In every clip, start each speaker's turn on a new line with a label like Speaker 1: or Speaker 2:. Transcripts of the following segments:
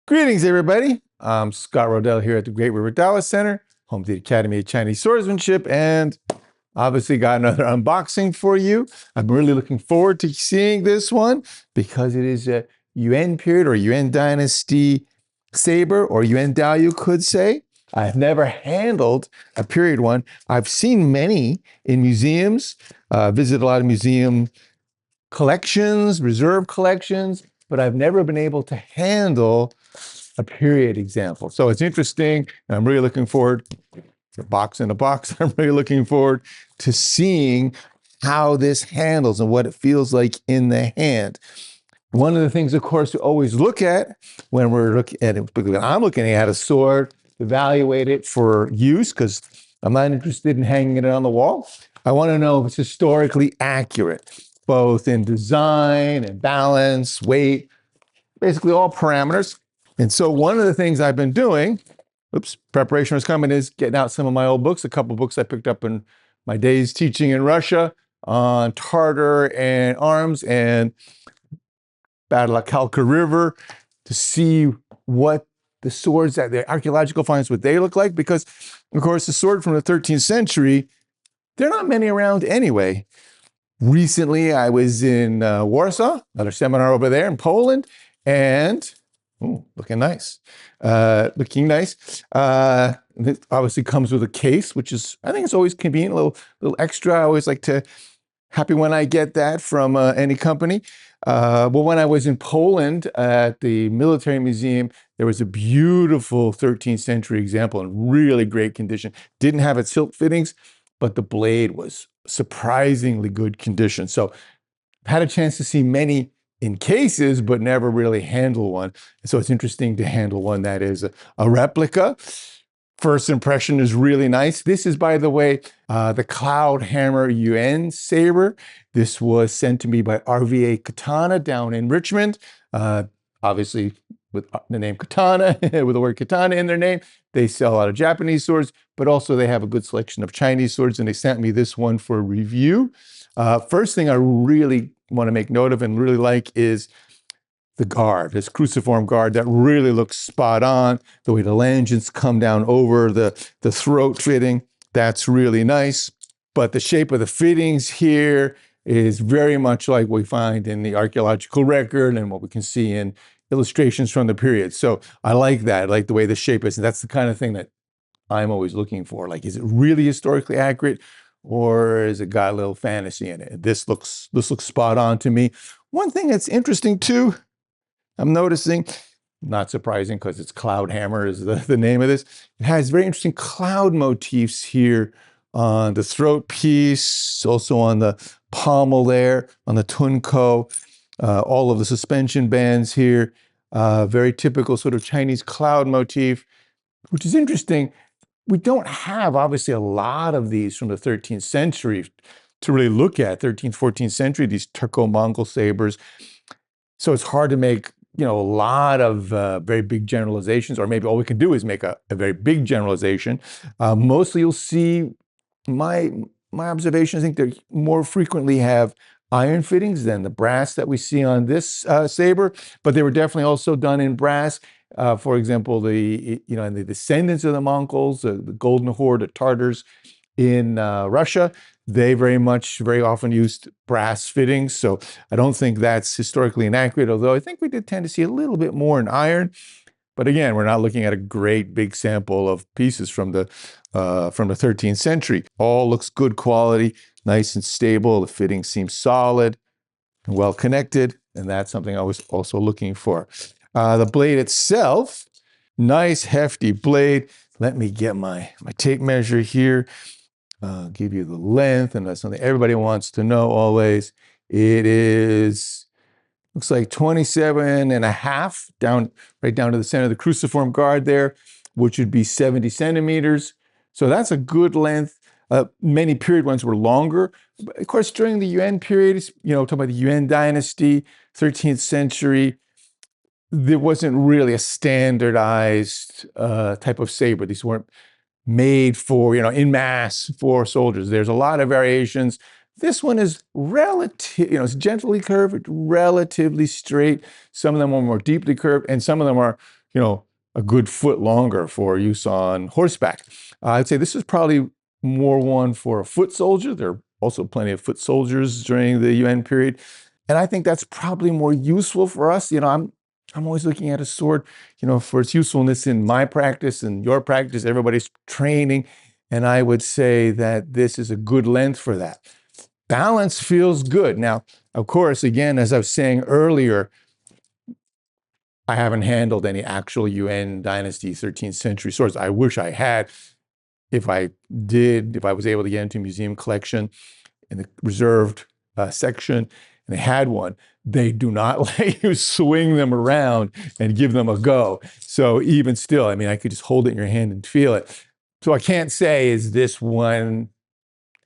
Speaker 1: Greetings, everybody. I'm Scott Rodell here at the Great River Daoist Center, home to the Academy of Chinese Swordsmanship, and obviously got another unboxing for you. I'm really looking forward to seeing this one because it is a Yuan period or Yuan Dynasty Saber, or Yuan Dao, you could say. I've never handled a period one. I've seen many in museums, visited a lot of museum collections, reserve collections, but I've never been able to handle a period example. So it's interesting, and I'm really looking forward, the box in a box, I'm really looking forward to seeing how this handles and what it feels like in the hand. One of the things, of course, to always look at when we're looking at it, when I'm looking at a sword, evaluate it for use, because I'm not interested in hanging it on the wall. I want to know if it's historically accurate, both in design and balance, weight, basically all parameters. And so one of the things I've been doing, preparation was coming, is getting out some of my old books, a couple of books I picked up in my days teaching in Russia on Tartar and arms and Battle of Kalka River, to see what the swords, that the archaeological finds, what they look like. Because, of course, the sword from the 13th century, there are not many around anyway. Recently, I was in Warsaw, another seminar over there in Poland, and looking nice. Looking nice. It obviously comes with a case, which is, I think it's always convenient, a little extra. I always like to, happy when I get that from any company. Well, when I was in Poland at the military museum, there was a beautiful 13th century example in really great condition. Didn't have its hilt fittings, but the blade was surprisingly good condition. So I've had a chance to see many in cases, but never really handle one. So it's interesting to handle one that is a replica. First impression is really nice. This is, by the way, the Cloud Hammer Yuan Saber. This was sent to me by RVA Katana down in Richmond. Obviously, with the name Katana, with the word Katana in their name. They sell a lot of Japanese swords, but also they have a good selection of Chinese swords, and they sent me this one for review. First thing I really want to make note of and really like is the guard, this cruciform guard that really looks spot on. The way the lanyards come down over the throat fitting, that's really nice. But the shape of the fittings here is very much like what we find in the archaeological record and what we can see in illustrations from the period. So I like that. I like the way the shape is. And that's the kind of thing that I'm always looking for. Like, is it really historically accurate, or has it got a little fantasy in it? This looks spot on to me. One thing that's interesting too, I'm noticing, not surprising because it's Cloud Hammer is the name of this. It has very interesting cloud motifs here on the throat piece, also on the pommel there, on the tunkou, all of the suspension bands here. Very typical sort of Chinese cloud motif, which is interesting. We don't have, obviously, a lot of these from the 13th century to really look at, 13th, 14th century, these Turko-Mongol sabers. So it's hard to make, a lot of very big generalizations, or maybe all we can do is make a very big generalization. Mostly you'll see, my observation, I think they more frequently have iron fittings than the brass that we see on this saber, but they were definitely also done in brass. For example, and the descendants of the Mongols, the Golden Horde, the Tartars in Russia, they very often used brass fittings. So I don't think that's historically inaccurate, although I think we did tend to see a little bit more in iron. But again, we're not looking at a great big sample of pieces from the 13th century. All looks good quality, nice and stable. The fitting seems solid and well connected, and that's something I was also looking for. The blade itself, nice hefty blade. Let me get my tape measure here. Give you the length, and that's something everybody wants to know always. It is, looks like 27.5 down, right down to the center of the cruciform guard there, which would be 70 centimeters. So that's a good length. Many period ones were longer. But of course, during the Yuan period, talking about the Yuan Dynasty, 13th century, there wasn't really a standardized type of saber. These weren't made for, in mass for soldiers. There's a lot of variations. This one is it's gently curved, relatively straight. Some of them are more deeply curved, and some of them are, a good foot longer for use on horseback. I'd say this is probably more one for a foot soldier. There are also plenty of foot soldiers during the Yuan period. And I think that's probably more useful for us. I'm always looking at a sword, for its usefulness in my practice and your practice, everybody's training. And I would say that this is a good length for that. Balance feels good. Now, of course, again, as I was saying earlier, I haven't handled any actual Yuan Dynasty 13th century swords. I wish I had. If I was able to get into a museum collection in the reserved section, and they had one, they do not let you swing them around and give them a go. So even still, I could just hold it in your hand and feel it. So I can't say, is this one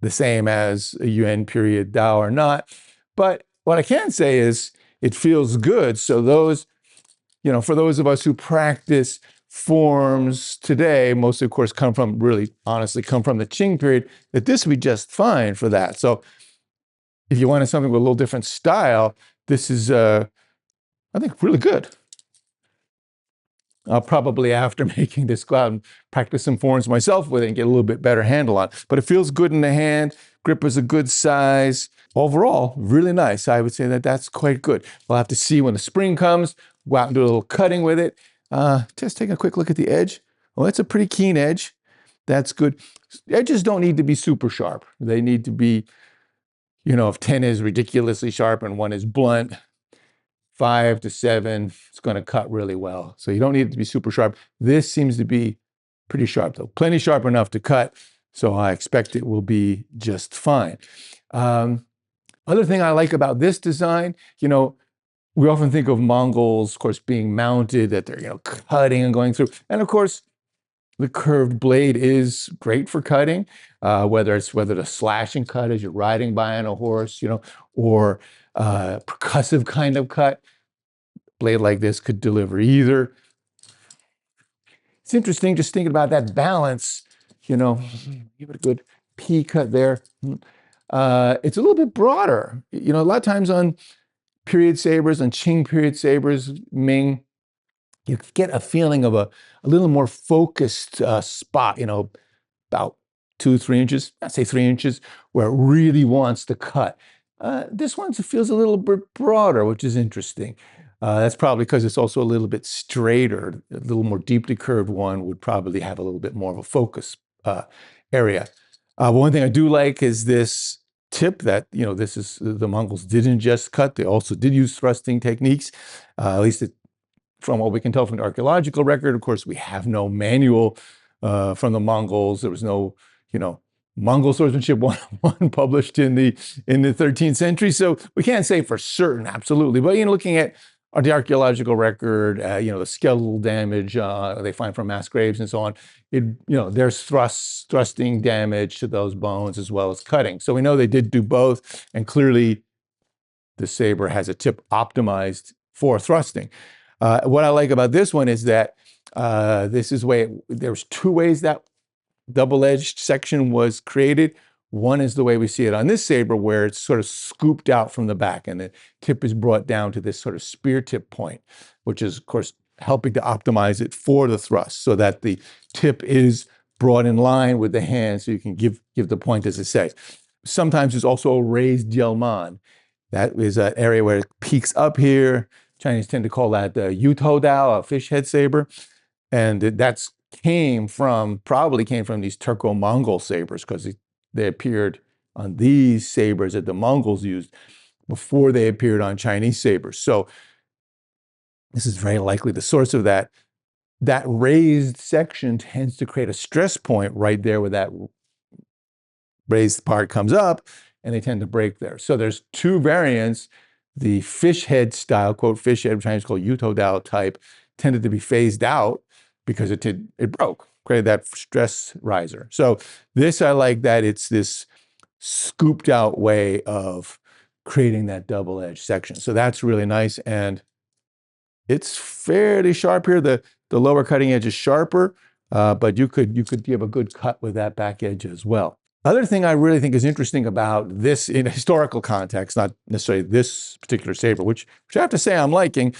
Speaker 1: the same as a Yuan period Dao or not? But what I can say is it feels good. So those, for those of us who practice forms today, mostly, of course, come from the Qing period, that this would be just fine for that. So if you wanted something with a little different style, this is, I think, really good. I'll probably, after making this, go out and practice some forms myself with it and get a little bit better handle on it. But it feels good in the hand. Grip is a good size. Overall, really nice. I would say that that's quite good. We'll have to see when the spring comes, go out and do a little cutting with it. Just take a quick look at the edge. Well, it's a pretty keen edge. That's good. Edges don't need to be super sharp. They need to be, if 10 is ridiculously sharp and 1 is blunt, 5 to 7, it's going to cut really well. So you don't need it to be super sharp. This seems to be pretty sharp, though. Plenty sharp enough to cut, so I expect it will be just fine. Other thing I like about this design, we often think of Mongols, of course, being mounted, that they're, cutting and going through. And of course, the curved blade is great for cutting, whether the slash and cut as you're riding by on a horse, or percussive kind of cut. Blade like this could deliver either. It's interesting just thinking about that balance, give it a good P cut there. It's a little bit broader. A lot of times on period sabers, on Qing period sabers, Ming, you get a feeling of a little more focused spot, about 2-3 inches, I'd say 3 inches, where it really wants to cut. This one feels a little bit broader, which is interesting. That's probably because it's also a little bit straighter. A little more deeply curved one would probably have a little bit more of a focus area. One thing I do like is this tip that, this is, the Mongols didn't just cut, they also did use thrusting techniques, at least from what we can tell from the archaeological record. Of course, we have no manual from the Mongols. There was no, Mongol Swordsmanship 101 published in the 13th century. So we can't say for certain, absolutely. But, looking at the archaeological record, the skeletal damage they find from mass graves and so on, there's thrusting damage to those bones as well as cutting. So we know they did do both. And clearly, the saber has a tip optimized for thrusting. What I like about this one is that there's 2 ways that double-edged section was created. One is the way we see it on this saber, where it's sort of scooped out from the back and the tip is brought down to this sort of spear tip point, which is, of course, helping to optimize it for the thrust so that the tip is brought in line with the hand so you can give the point, as I say. Sometimes there's also a raised jelman. That is an area where it peaks up here. Chinese tend to call that the Yuto Dao, a fish head saber. And that's probably came from these Turko-Mongol sabers, because they appeared on these sabers that the Mongols used before they appeared on Chinese sabers. So this is very likely the source of that. That raised section tends to create a stress point right there where that raised part comes up, and they tend to break there. So there's 2 variants. The fish head style, quote, fish head, Chinese called Yuto Dao type, tended to be phased out because it broke, created that stress riser. So this, I like that it's this scooped out way of creating that double-edged section. So that's really nice, and it's fairly sharp here. The lower cutting edge is sharper, but you could give a good cut with that back edge as well. Other thing I really think is interesting about this in a historical context, not necessarily this particular saber, which I have to say I'm liking,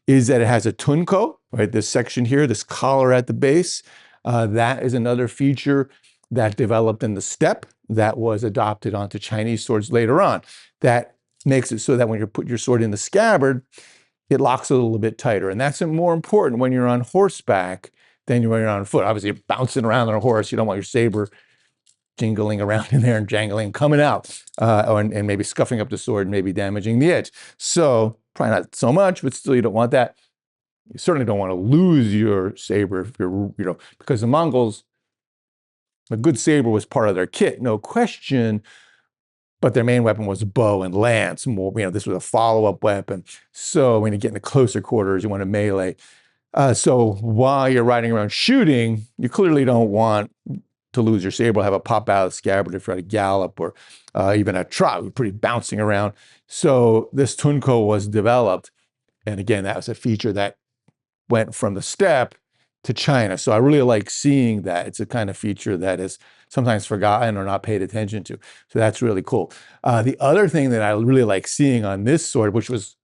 Speaker 1: is that it has a tunkou, right? This section here, this collar at the base. That is another feature that developed in the steppe that was adopted onto Chinese swords later on. That makes it so that when you put your sword in the scabbard, it locks a little bit tighter. And that's more important when you're on horseback than when you're on foot. Obviously, you're bouncing around on a horse. You don't want your saber jingling around in there and jangling, coming out, and maybe scuffing up the sword, maybe damaging the edge. So probably not so much, but still you don't want that. You certainly don't want to lose your saber if you're, because the Mongols, a good saber was part of their kit, no question, but their main weapon was bow and lance. More, this was a follow-up weapon. So when you get into closer quarters, you want to melee. So while you're riding around shooting, you clearly don't want to lose your saber, have it pop out of the scabbard if you're at a gallop or even a trot. You're pretty bouncing around. So this tunkou was developed. And again, that was a feature that went from the steppe to China. So I really like seeing that. It's a kind of feature that is sometimes forgotten or not paid attention to. So that's really cool. The other thing that I really like seeing on this sword, which was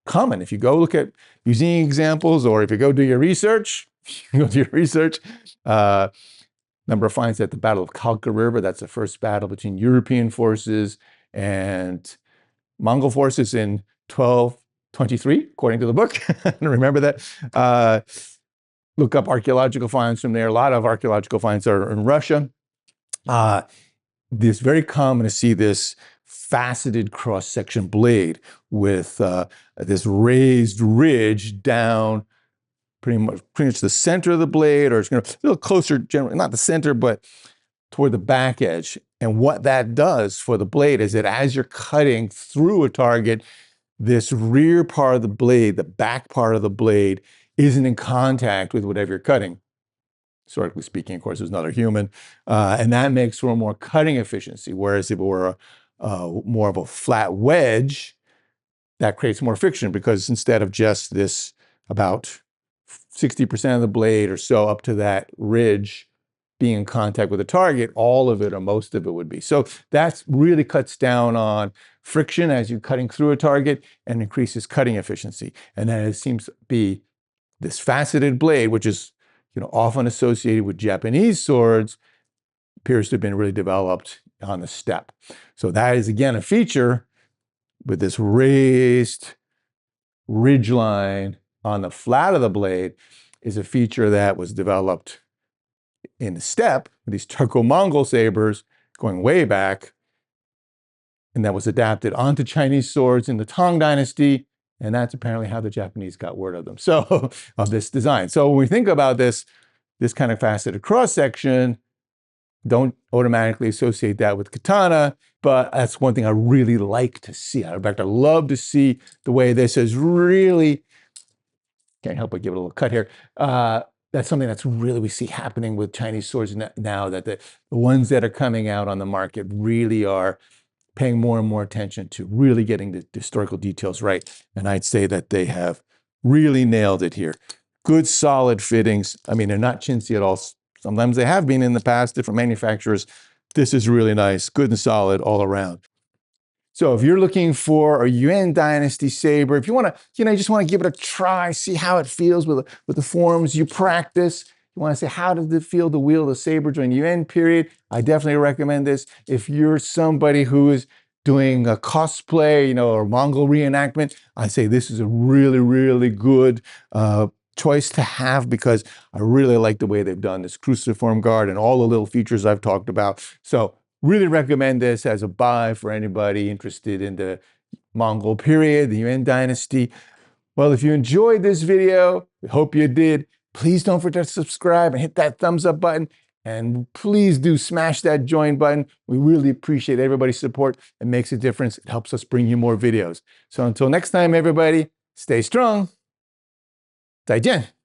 Speaker 1: common, if you go look at museum examples or if you go do your research, number of finds at the Battle of Khalkha River. That's the first battle between European forces and Mongol forces in 1223, according to the book. Remember that. Look up archaeological finds from there. A lot of archaeological finds are in Russia. It's very common to see this faceted cross-section blade with this raised ridge down pretty much the center of the blade, or it's a little closer, generally, not the center, but toward the back edge. And what that does for the blade is that as you're cutting through a target, this rear part of the blade, the back part of the blade, isn't in contact with whatever you're cutting. Historically speaking, of course, there's another human. And that makes for more cutting efficiency. Whereas if it were more of a flat wedge, that creates more friction because instead of just this about 60% of the blade or so up to that ridge being in contact with the target, all of it or most of it would be. So that really cuts down on friction as you're cutting through a target and increases cutting efficiency. And then it seems to be this faceted blade, which is often associated with Japanese swords, appears to have been really developed on the steppe. So that is, again, a feature with this raised ridge line on the flat of the blade is a feature that was developed in the steppe, these Turko-Mongol sabers going way back, and that was adapted onto Chinese swords in the Tang Dynasty, and that's apparently how the Japanese got word of them. So, of this design. So when we think about this kind of faceted cross-section, don't automatically associate that with katana, but that's one thing I really like to see. In fact, I love to see the way this is really, can't help but give it a little cut here. That's something that's really we see happening with Chinese swords now, that the ones that are coming out on the market really are paying more and more attention to really getting the historical details right. And I'd say that they have really nailed it here. Good, solid fittings. I mean, they're not chintzy at all. Sometimes they have been in the past, different manufacturers. This is really nice, good and solid all around. So if you're looking for a Yuan Dynasty Saber, if you want to, you just want to give it a try, see how it feels with the forms you practice, you want to say, how does it feel to wield a saber during the Yuan period? I definitely recommend this. If you're somebody who is doing a cosplay, or Mongol reenactment, I say this is a really, really good choice to have because I really like the way they've done this cruciform guard and all the little features I've talked about. So really recommend this as a buy for anybody interested in the Mongol period, the Yuan Dynasty. Well, if you enjoyed this video, we hope you did. Please don't forget to subscribe and hit that thumbs up button. And please do smash that join button. We really appreciate everybody's support. It makes a difference. It helps us bring you more videos. So until next time, everybody, stay strong. 再见.